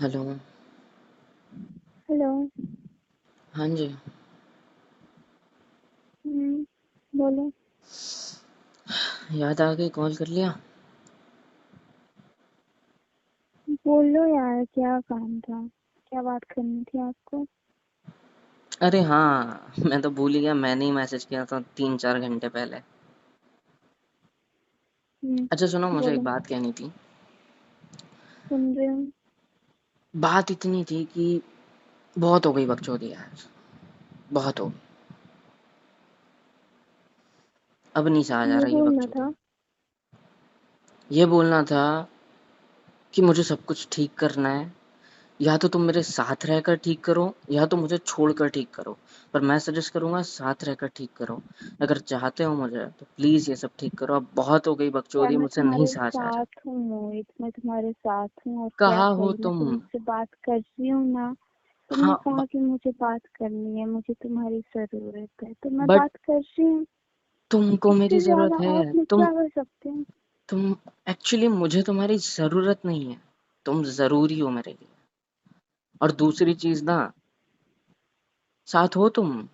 Hello. Hello. हाँ जी। बोलो। याद आ गई, कॉल कर लिया। बोलो यार, क्या काम था? क्या बात करनी थी आपको? अरे हाँ, मैं तो भूल ही गया, मैंने ही मैसेज किया था 3-4 घंटे पहले। अच्छा सुनो, मुझे एक बोलो। बात कहनी थी। सुन रही हूँ। बात इतनी थी कि बहुत हो गई बकचोदी यार, बहुत हो गई। अब नहीं सहा जा ये रहा ये बोलना बकचोदी। था। ये बोलना था कि मुझे सब कुछ ठीक करना है। या तो तुम मेरे साथ रहकर ठीक करो, या तो मुझे छोड़कर ठीक करो। पर मैं सजेस्ट करूंगा साथ रहकर ठीक करो। अगर चाहते हो मुझे तो प्लीज ये सब ठीक करो। अब बहुत हो गई यार बकचोदी, मैं मुझसे नहीं तुम्हारे सहा जा रहा। साथ हूँ मोहित, मैं तुम्हारे साथ हूँ। और क्या कहाँ हो करूँ, मैं तुम? तुमसे बात कर रही हूँ ना। तुमने हाँ कहा कि मुझे बात करनी है, मुझे तुम्हारी जरूरत है, तो मैं बट बात कर रही हूँ। तुमको मेरी इससे जरूरत ज्यादा है। और मैं तुम क्या कर सकती हूँ? तुम एक्चुअली मुझे तुम्हारी जरूरत नहीं है। तुम जरूरी हो मेरे लिए। और दूसरी चीज ना, साथ हो तुम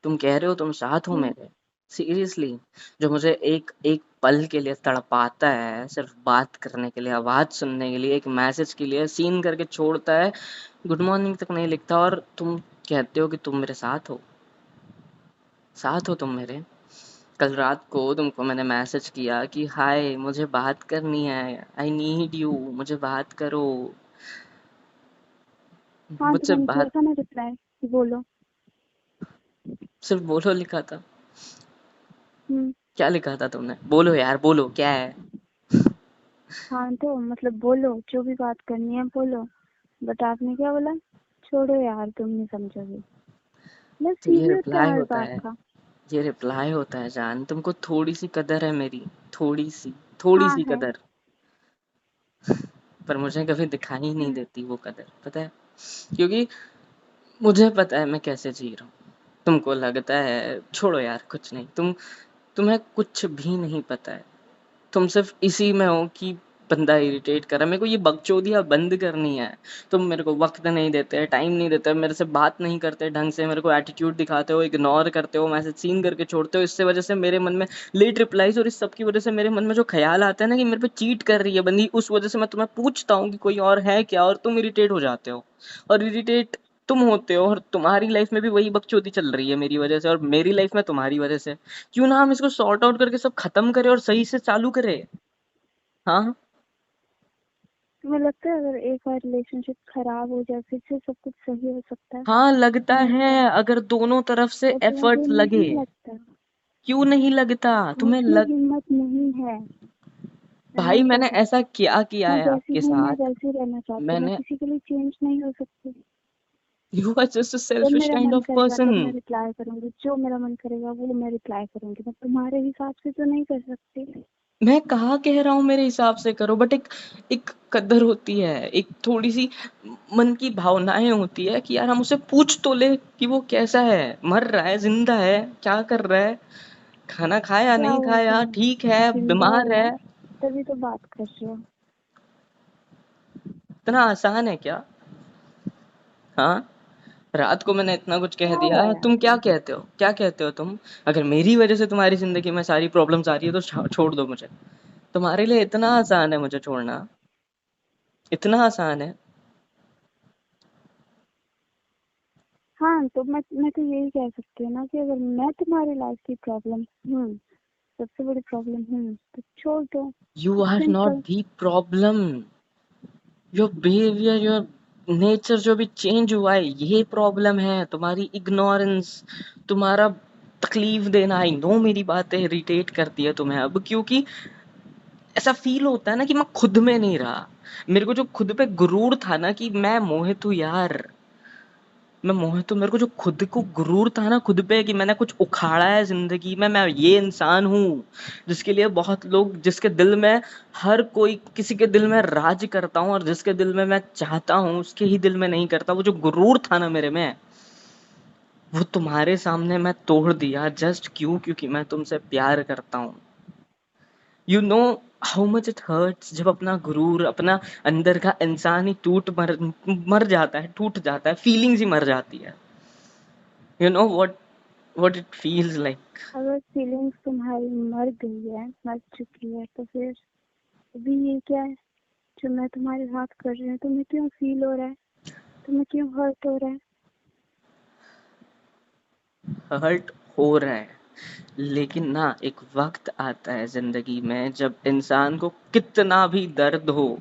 कह रहे हो तुम साथ हो हम्म, मेरे। सीरियसली, जो मुझे एक एक पल के लिए तड़पाता है, सिर्फ बात करने के लिए, आवाज सुनने के लिए, एक मैसेज के लिए सीन करके छोड़ता है, गुड मॉर्निंग तक नहीं लिखता, और तुम कहते हो कि तुम मेरे साथ हो। साथ हो तुम मेरे। कल रात को तुमको मैंने मैसेज किया कि हाय मुझे बात करनी है, आई नीड यू, मुझे बात करो, हाँ तो मुझसे मैंने किया बात। था ना रिप्लाई। बोलो। सिर्फ बोलो लिखा था। हम्म। क्या लिखा था तुमने? बोलो यार, बोलो क्या है। हाँ तो मतलब बोलो, जो भी बात करनी है बोलो। बट आपने क्या बोला? छोड़ो यार, तुम नहीं समझोगे। मैं तो ये सीरियस है रिप्लाई हर होता बात है। का। ये रिप्लाई होता है जान, तुमको थोड़ी सी कदर है मेरी। थोड़ी सी, थोड़ी हाँ सी है। कदर। पर मुझे कभी दिखाई नहीं हम्म। देती वो कदर, पता है? क्योंकि मुझे पता है मैं कैसे जी रहा हूँ। तुमको लगता है छोड़ो यार, कुछ नहीं। तुम्हें कुछ भी नहीं पता है। तुम सिर्फ इसी में हो कि बंदा इरिटेट कर रहा है। मेरे को ये बकचोदियाँ बंद करनी है। तुम मेरे को वक्त नहीं देते, टाइम नहीं देते, मेरे से बात नहीं करते ढंग से, मेरे को एटीट्यूड दिखाते हो, इग्नोर करते हो, मैसेज सीन करके छोड़ते हो। इससे वजह से मेरे मन में लेट रिप्लाईज, और इस सब की वजह से मेरे मन में जो ख्याल आता है ना कि मेरे पे चीट कर रही है बंदी, उस वजह से मैं तुम्हें पूछता हूँ कि कोई और है क्या, और तुम इरिटेट हो जाते हो। और इरिटेट तुम होते हो, और तुम्हारी लाइफ में भी वही बकचोदी चल रही है मेरी वजह से, और मेरी लाइफ में तुम्हारी वजह से। क्यों ना हम इसको सॉर्ट आउट करके सब खत्म करें और सही से चालू करें। हाँ। तुम्हें लगता है अगर एक बार रिलेशनशिप खराब हो जाए फिर से सब कुछ सही हो सकता है? हाँ लगता नहीं है, लगता। अगर दोनों तरफ से बट मुझे एफर्ट लगे। नहीं लगता। क्यों नहीं लगता तुम्हें मुझमें हिम्मत नहीं है। मैं भाई नहीं कर मैंने सकती। ऐसा क्या किया मैं है जैसी आपके हूँ मैं साथ? वैसे ही रहना चाहती हूँ, मैं मैंने किसी के लिए चेंज नहीं हो सकती। यू आर जस्ट अ जब सेल्फिश मेरा काइंड मन ऑफ करेगा पर्सन। तब मैं रिप्लाई करूंगी, जो मेरा मन करेगा वो मैं रिप्लाई करूंगी। मैं तुम्हारे हिसाब से तो नहीं कर सकती। मैं कहाँ कह रहा हूँ मेरे हिसाब से करो, बट एक एक कदर होती है, एक थोड़ी सी मन की भावनाएं होती है कि यार हम उसे पूछ तो ले कि वो कैसा है, मर रहा है, जिंदा है, क्या कर रहा है, खाना खाया क्या नहीं हुआ कि खाया, ठीक है, जिंदा बीमार है है। तभी तो बात कर रहे हो। इतना आसान है क्या? हाँ। रात को मैंने इतना कुछ कह क्या हुआ दिया, यार? तुम क्या कहते हो? क्या कहते हो तुम? अगर मेरी वजह से तुम्हारी जिंदगी में सारी प्रॉब्लम्स आ रही है तो छोड़ दो मुझे। तुम्हारे लिए इतना आसान है मुझे छोड़ना? इतना आसान है? हाँ तो मैं तो यही कह सकती हूँ ना कि अगर मैं तुम्हारी लाइफ की प्रॉब्लम हूँ, सबसे बड़ी प्रॉब्लम हूँ, तो छोड़ दो। You are not simple. The problem. Your behaviour, your nature जो भी चेंज हुआ है, ये प्रॉब्लम है। तुम्हारी इग्नोरेंस, तुम्हारा तकलीफ देना। आई नो मेरी बातें इरिटेट करती है तुम्हें अब, क्योंकि ऐसा फील होता है ना कि मैं खुद में नहीं रहा। मेरे को जो खुद पे गुरूर था ना कि मैं मोहित हूँ यार, मैं मोहित हूँ, मेरे को जो खुद को गुरूर था ना खुद पे कि मैंने कुछ उखाड़ा है जिंदगी में, मैं ये इंसान हूँ जिसके लिए बहुत लोग, जिसके दिल में हर कोई किसी के दिल में राज करता हूँ, और जिसके दिल में मैं चाहता हूँ उसके ही दिल में नहीं करता। वो जो गुरूर था ना मेरे में, वो तुम्हारे सामने मैं तोड़ दिया। जस्ट क्यों? क्योंकि मैं तुमसे प्यार करता हूँ। You know, how much it hurts जब अपना गुरूर, अपना अंदर का इंसान ही मर जाता है, टूट जाता है, फीलिंग्स ही मर जाती है। You know what it feels like. अगर फीलिंग्स तुम्हारी मर गई है, मर चुकी है, तो फिर अभी ये क्या है जो मैं तुम्हारे साथ कर रही हूँ? तुम्हें क्यों फील हो रहा है? तुम्हें क्यों हर्ट हो रहा है? हर्ट हो रहा है, लेकिन ना एक वक्त आता है जिंदगी में जब इंसान को कितना भी दर्द हो,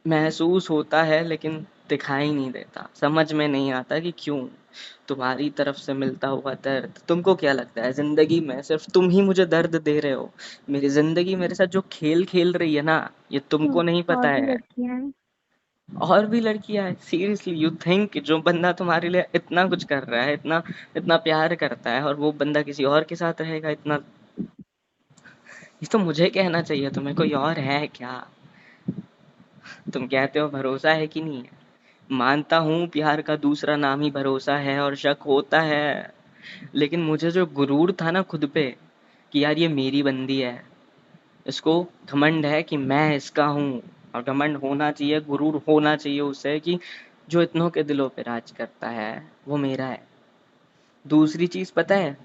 महसूस होता है लेकिन दिखाई नहीं देता, समझ में नहीं आता कि क्यों। तुम्हारी तरफ से मिलता हुआ दर्द, तुमको क्या लगता है जिंदगी में सिर्फ तुम ही मुझे दर्द दे रहे हो? मेरी जिंदगी मेरे साथ जो खेल खेल रही है ना, ये तुमको नहीं और पता भी है। लड़कियां हैं। और भी लड़कियां हैं, सीरियसली यू थिंक जो बंदा तुम्हारे लिए इतना कुछ कर रहा है, इतना इतना प्यार करता है, और वो बंदा किसी और के साथ रहेगा इतना? ये तो मुझे कहना चाहिए, तुम्हें कोई और है क्या? तुम कहते हो भरोसा है कि नहीं है, मानता हूँ प्यार का दूसरा नाम ही भरोसा है और शक होता है, लेकिन मुझे जो गुरूर था ना खुद पे कि यार ये मेरी बंदी है, इसको घमंड है कि मैं इसका हूँ, और घमंड होना चाहिए, गुरूर होना चाहिए उसे कि जो इतनों के दिलों पे राज करता है वो मेरा है। दूसरी चीज पता है,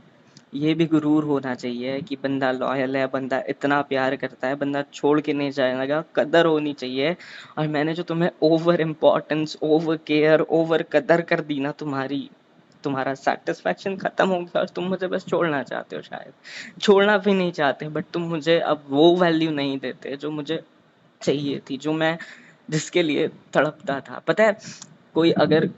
ये भी गुरूर होना चाहिए कि बंदा लॉयल है, बंदा इतना प्यार करता है, बंदा छोड़ के नहीं जाएगा, कदर होनी चाहिए। और मैंने जो तुम्हें over importance, over care, over कदर कर दी ना तुम्हारी, तुम्हारा सेटिस्फेक्शन खत्म हो गया और तुम मुझे बस छोड़ना चाहते हो, शायद छोड़ना भी नहीं चाहते, बट तुम मुझे अब वो वैल्यू नहीं देते जो मुझे चाहिए थी, जो मैं जिसके लिए तड़पता था। पता है, कोई अगर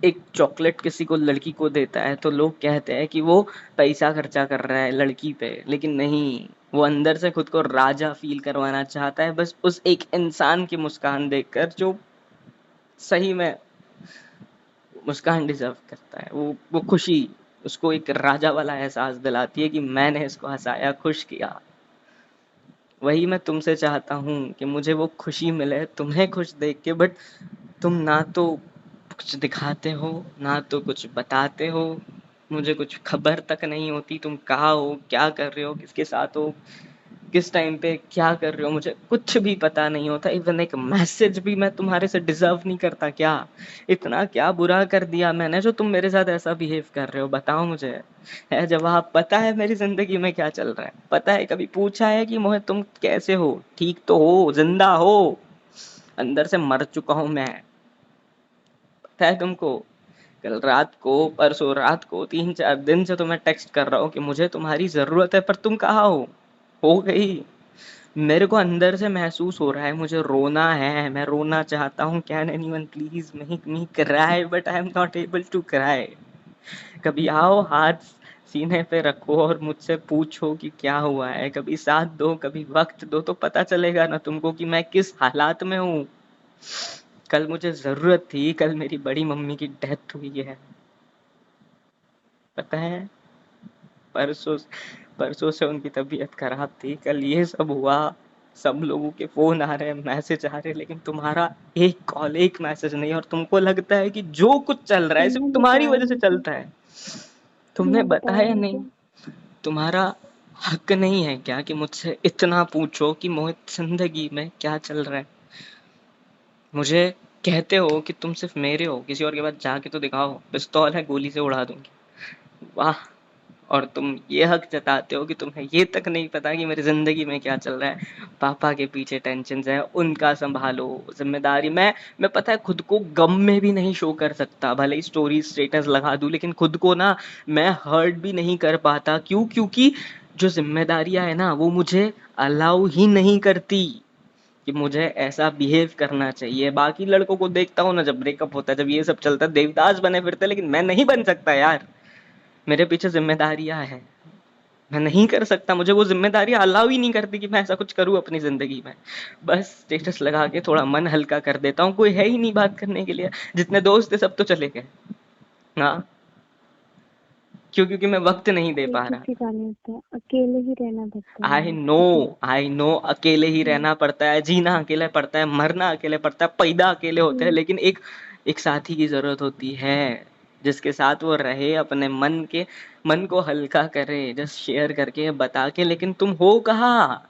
एक चॉकलेट किसी को, लड़की को देता है तो लोग कहते हैं कि वो पैसा खर्चा कर रहा है लड़की पे, लेकिन नहीं, वो अंदर से खुद को राजा फील करवाना चाहता है, बस उस एक इंसान की मुस्कान देखकर जो सही में मुस्कान डिजर्व करता है, वो खुशी उसको एक राजा वाला एहसास दिलाती है कि मैंने इसको हंसाया, खुश किया। वही मैं तुमसे चाहता हूँ कि मुझे वो खुशी मिले तुम्हें खुश देख के, बट तुम ना तो कुछ दिखाते हो, ना तो कुछ बताते हो, मुझे कुछ खबर तक नहीं होती तुम कहाँ हो, क्या कर रहे हो, किसके साथ हो, किस टाइम पे क्या कर रहे हो, मुझे कुछ भी पता नहीं होता। इवन एक मैसेज भी मैं तुम्हारे से डिजर्व नहीं करता क्या? इतना क्या बुरा कर दिया मैंने जो तुम मेरे साथ ऐसा बिहेव कर रहे हो? बताओ मुझे। है जवाब, पता है मेरी जिंदगी में क्या चल रहा है? पता है, कभी पूछा है कि मोहित तुम कैसे हो, ठीक तो हो, जिंदा हो? अंदर से मर चुका हूं मैं, पता है तुमको? कल रात को, परसों रात को, 3-4 दिन से तुम्हें टेक्स्ट कर रहा हूँ कि मुझे तुम्हारी जरूरत है, पर तुम कहाँ हो गई। मेरे को अंदर से महसूस हो रहा है मुझे रोना है, मैं रोना चाहता हूँ, can anyone please make me cry, but I am not able to cry. कभी आओ, हाथ सीने पे रखो और मुझसे पूछो कि क्या हुआ है, कभी साथ दो, कभी वक्त दो, तो पता चलेगा ना तुमको कि मैं किस हालात में हूँ। कल मुझे जरूरत थी, कल मेरी बड़ी मम्मी की डेथ हुई है, पता है? परसों परसों से उनकी तबीयत खराब थी, कल ये सब हुआ। सब लोगों के फोन आ रहे हैं, मैसेज आ रहे हैं, लेकिन तुम्हारा एक कॉल, एक मैसेज नहीं, और तुमको लगता है कि जो कुछ चल रहा है सिर्फ तुमने तुम्हारी बताया वजह से मुझे। चलता है। तुमने तुमने बताया बताया नहीं? मुझे। तुम्हारा हक नहीं है क्या कि मुझसे इतना पूछो कि मोहित जिंदगी में क्या चल रहा है? मुझे कहते हो कि तुम सिर्फ मेरे हो, किसी और के पास जाके तो दिखाओ, पिस्तौल है, गोली से उड़ा दूंगी। वाह। और तुम ये हक जताते हो कि तुम्हें ये तक नहीं पता कि मेरी जिंदगी में क्या चल रहा है। पापा के पीछे टेंशन है, उनका संभालो, जिम्मेदारी। मैं पता है खुद को गम में भी नहीं शो कर सकता, भले ही स्टोरी स्टेटस लगा दूं, लेकिन खुद को ना मैं हर्ट भी नहीं कर पाता। क्यों? क्योंकि जो जिम्मेदारियां है ना वो मुझे अलाउ ही नहीं करती कि मुझे ऐसा बिहेव करना चाहिए। बाकी लड़कों को देखता हूँ ना, जब ब्रेकअप होता है, जब ये सब चलता है, देवदास बने फिरते, लेकिन मैं नहीं बन सकता यार। मेरे पीछे जिम्मेदारियां हैं, मैं नहीं कर सकता, मुझे वो जिम्मेदारियां अलाउ ही नहीं करती कि मैं ऐसा कुछ करूं अपनी जिंदगी में। बस स्टेटस लगा के थोड़ा मन हल्का कर देता हूँ, कोई है ही नहीं बात करने के लिए, जितने दोस्त थे सब तो चले गए। हाँ, क्यों? क्योंकि मैं वक्त नहीं दे कोई पा रहा। किसी का नहीं होता, अकेले ही रहना पड़ता है आई यार, नो, ठीक है। आई नो, अकेले ही हम्म, रहना पड़ता है, जीना अकेले पड़ता है, मरना अकेले पड़ता है, पैदा अकेले होते हैं, हम्म, लेकिन एक एक साथी की जरूरत होती है, जिसके साथ वो रहे, अपने मन को हल्का करे, जस्ट शेयर करके बता के। लेकिन तुम हो कहाँ?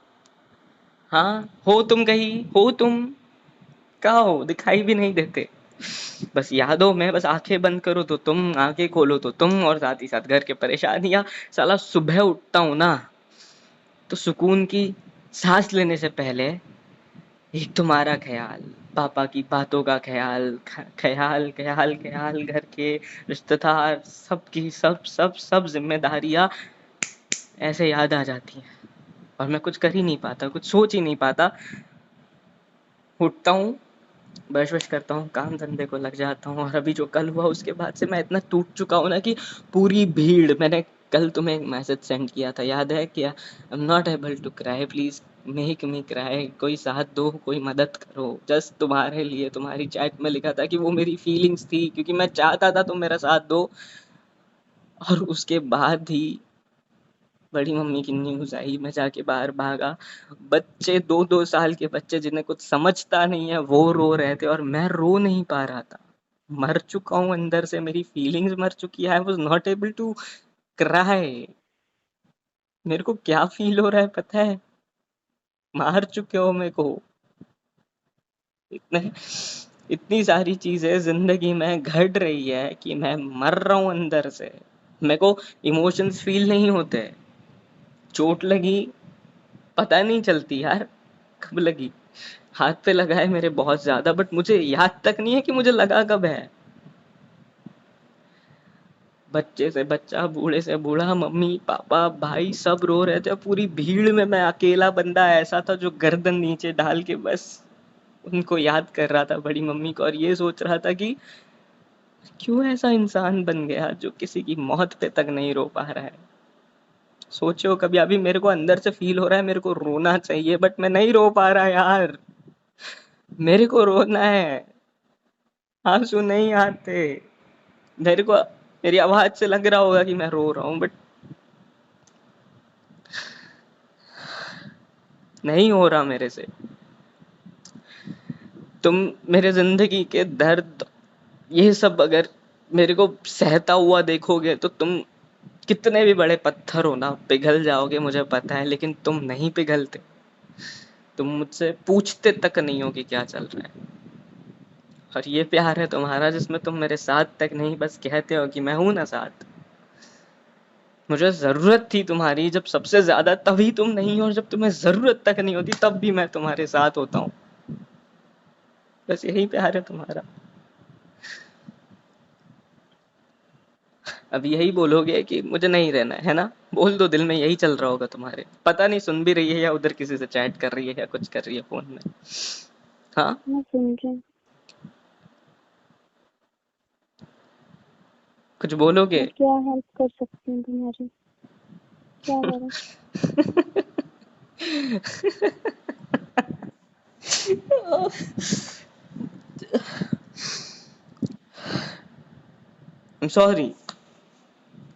हाँ, हो तुम कहीं, हो तुम, कहाँ हो, दिखाई भी नहीं देते। बस यादों में, बस आंखें बंद करो तो तुम, आंखें खोलो तो तुम, और साथ ही साथ घर के परेशानियां। साला सुबह उठता हूँ ना, तो सुकून की सांस लेने से पहले एक तुम्हारा ख्याल, पापा की बातों का ख्याल, ख्याल ख्याल ख्याल, घर के रिश्तेदार, सबकी सब सब सब जिम्मेदारियां ऐसे याद आ जाती हैं, और मैं कुछ कर ही नहीं पाता, कुछ सोच ही नहीं पाता। उठता हूँ, ब्रश वश करता हूँ, काम धंधे को लग जाता हूँ, और अभी जो कल हुआ उसके बाद से मैं इतना टूट चुका हूँ ना कि पूरी भीड़, मैंने कल तुम्हें एक मैसेज सेंड किया था, याद है क्या? I am not able to cry, please make me cry, कोई साथ दो, कोई मदद करो, जस्ट तुम्हारे लिए। तुम्हारी चैट में लिखा था कि वो मेरी फीलिंग्स थी, क्योंकि मैं चाहता था तुम मेरा साथ दो। और उसके बाद ही बड़ी मम्मी की न्यूज आई, मैं जाके बाहर भागा। बच्चे, 2-2 साल के बच्चे जिन्हें कुछ समझता नहीं है, वो रो रहे थे और मैं रो नहीं पा रहा था। मर चुका हूँ अंदर से, मेरी फीलिंग्स मर चुकी है। I was not able to cry. मेरे को क्या फील हो रहा है पता है? मार चुके हो मेरे को। इतने इतनी सारी चीजें जिंदगी में घट रही है कि मैं मर रहा हूँ अंदर से। मेरे को इमोशंस फील नहीं होते। चोट लगी, पता नहीं चलती यार कब लगी। हाथ पे लगा है मेरे बहुत ज्यादा, बट मुझे याद तक नहीं है कि मुझे लगा कब है। बच्चे से बच्चा, बूढ़े से बूढ़ा, मम्मी पापा भाई सब रो रहे थे। पूरी भीड़ में मैं अकेला बंदा ऐसा था जो गर्दन नीचे डाल के बस उनको याद कर रहा था, बड़ी मम्मी को, और ये सोच रहा था कि क्यों ऐसा इंसान बन गया जो किसी की मौत पे तक नहीं रो पा रहा है। सोचो कभी, अभी मेरे को अंदर से फील हो रहा है मेरे को रोना चाहिए, बट मैं नहीं रो पा रहा यार। मेरे को रोना है, आंसू नहीं आते। मेरे को मेरी आवाज से लग रहा होगा कि मैं रो रहा हूँ, बट नहीं हो रहा मेरे से। तुम मेरे जिंदगी के दर्द, ये सब अगर मेरे को सहता हुआ देखोगे तो तुम कितने भी बड़े पत्थर हो ना, पिघल जाओगे मुझे पता है, लेकिन तुम नहीं पिघलते। तुम मुझसे पूछते तक नहीं हो कि क्या चल रहा है। और ये प्यार है तुम्हारा जिसमें तुम मेरे साथ तक नहीं, बस कहते हो कि मैं हूं ना साथ। मुझे जरूरत थी तुम्हारी जब सबसे ज्यादा, तभी तुम नहीं हो, और जब तुम्हें जरूरत तक नहीं होती तब भी मैं तुम्हारे साथ होता हूँ। बस यही प्यार है तुम्हारा। अब यही बोलोगे कि मुझे नहीं रहना है ना? बोल दो, दिल में यही चल रहा होगा तुम्हारे। पता नहीं सुन भी रही है या उधर किसी से चैट कर रही है या कुछ कर रही है फोन में। हाँ, मैं सुन रही हूँ। कुछ बोलोगे? मैं क्या हेल्प कर सकती हूँ तुम्हारी? क्या करूँ? सॉरी,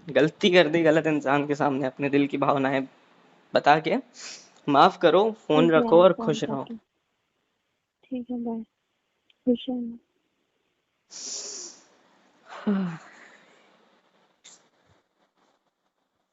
गलती कर दी, गलत इंसान के सामने अपने दिल की भावनाएं बता के। माफ करो, फोन ठीक है, रखो और फोन खुश रहो। काटो। ठीक है, बाय। खुश रहना।